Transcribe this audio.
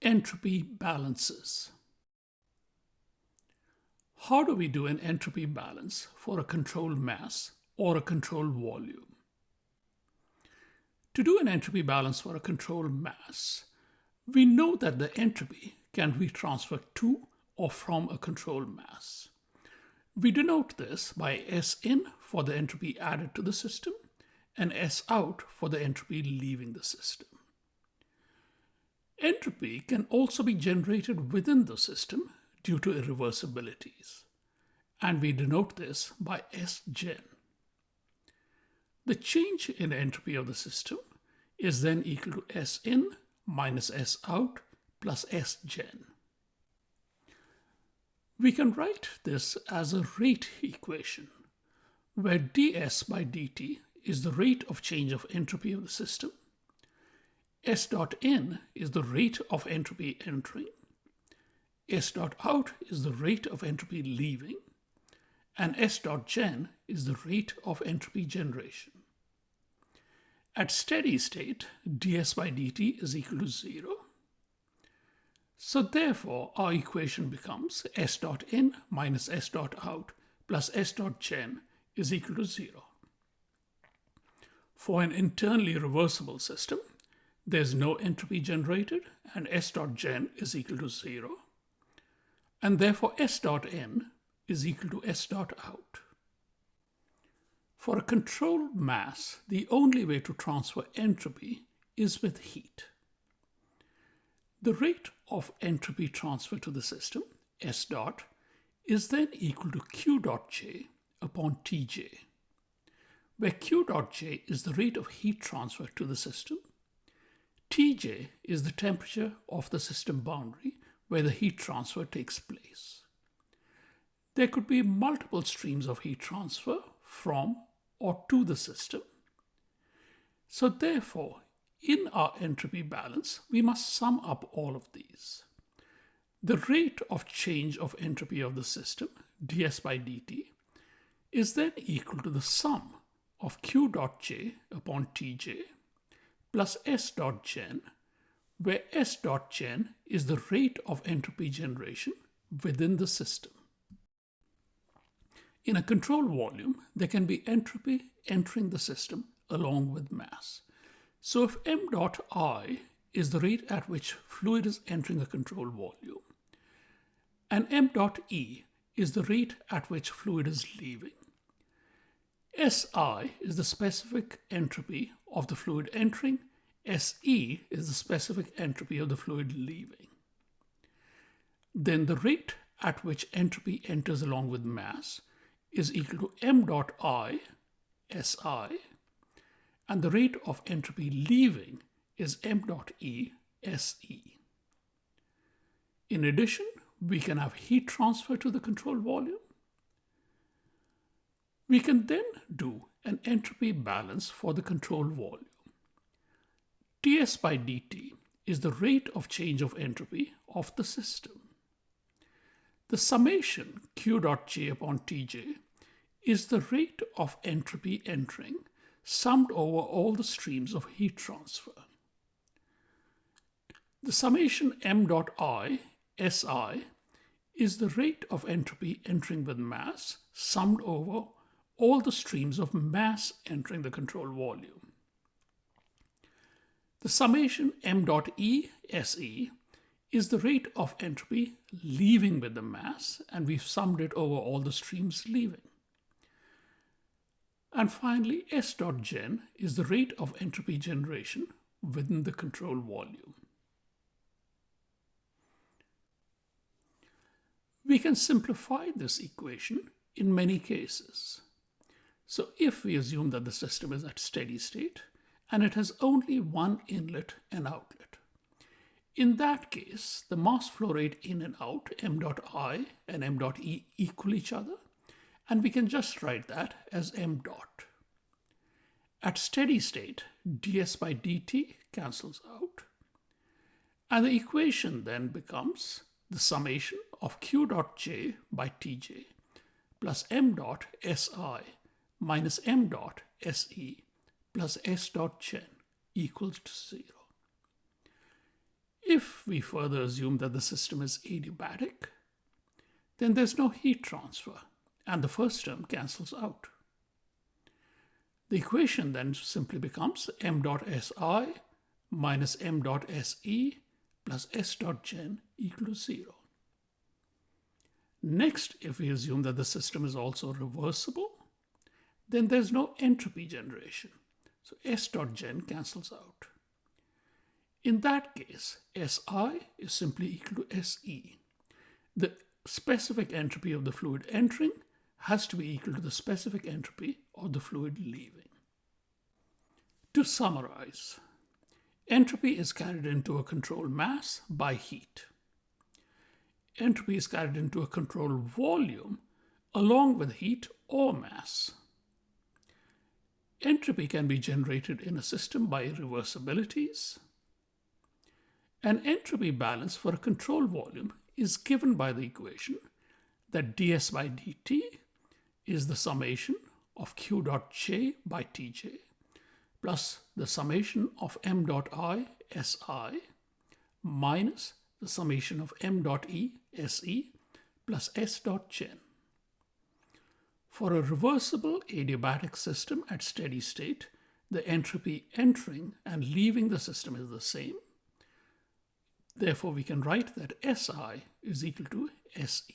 Entropy balances. How do we do an entropy balance for a controlled mass or a controlled volume? To do an entropy balance for a controlled mass, we know that the entropy can be transferred to or from a controlled mass. We denote this by S in for the entropy added to the system and S out for the entropy leaving the system. Entropy can also be generated within the system due to irreversibilities, and we denote this by Sgen. The change in entropy of the system is then equal to S in minus S out plus Sgen. We can write this as a rate equation, where ds by dt is the rate of change of entropy of the system, S dot in is the rate of entropy entering, S dot out is the rate of entropy leaving, and S dot gen is the rate of entropy generation. At steady state, ds by dt is equal to 0. So therefore, our equation becomes S dot in minus S dot out plus S dot gen is equal to 0. For an internally reversible system, there's no entropy generated and S dot gen is equal to 0. And therefore S dot in is equal to S dot out. For a controlled mass, the only way to transfer entropy is with heat. The rate of entropy transfer to the system, S dot, is then equal to Q dot J upon Tj, where Q dot J is the rate of heat transfer to the system, Tj is the temperature of the system boundary where the heat transfer takes place. There could be multiple streams of heat transfer from or to the system. So therefore, in our entropy balance, we must sum up all of these. The rate of change of entropy of the system, ds by dt, is then equal to the sum of Q dot J upon Tj plus S dot gen, where S dot gen is the rate of entropy generation within the system. In a controlled volume, there can be entropy entering the system along with mass. So if m dot I is the rate at which fluid is entering a controlled volume, and m dot E is the rate at which fluid is leaving, Si is the specific entropy of the fluid entering, Se is the specific entropy of the fluid leaving. Then the rate at which entropy enters along with mass is equal to m dot I, Si, and the rate of entropy leaving is m dot E, Se. In addition, we can have heat transfer to the controlled volume. We can then do an entropy balance for the controlled volume. ds by dt is the rate of change of entropy of the system. The summation Q dot J upon Tj is the rate of entropy entering summed over all the streams of heat transfer. The summation m dot I, Si, is the rate of entropy entering with mass summed over all the streams of mass entering the controlled volume. The summation m dot E, Se, is the rate of entropy leaving with the mass, and we've summed it over all the streams leaving. And finally, S dot gen is the rate of entropy generation within the controlled volume. We can simplify this equation in many cases. So if we assume that the system is at steady state and it has only one inlet and outlet, in that case, the mass flow rate in and out, m dot I and m dot E, equal each other, and we can just write that as m dot. At steady state, ds by dt cancels out, and the equation then becomes the summation of Q dot J by Tj plus m dot Si minus m dot Se plus S dot gen equals to 0. If we further assume that the system is adiabatic, then there's no heat transfer, and the first term cancels out. The equation then simply becomes m dot Si minus m dot Se plus s dot gen equal to 0. Next, if we assume that the system is also reversible, then there's no entropy generation. So s dot gen cancels out. In that case, Si is simply equal to Se. The specific entropy of the fluid entering has to be equal to the specific entropy of the fluid leaving. To summarize, entropy is carried into a controlled mass by heat. Entropy is carried into a controlled volume along with heat or mass. Entropy can be generated in a system by irreversibilities. An entropy balance for a controlled volume is given by the equation that ds by dt is the summation of q dot j by tj plus the summation of m dot I Si minus the summation of m dot E Se plus s dot gen. For a reversible adiabatic system at steady state, the entropy entering and leaving the system is the same. Therefore, we can write that Si is equal to Se.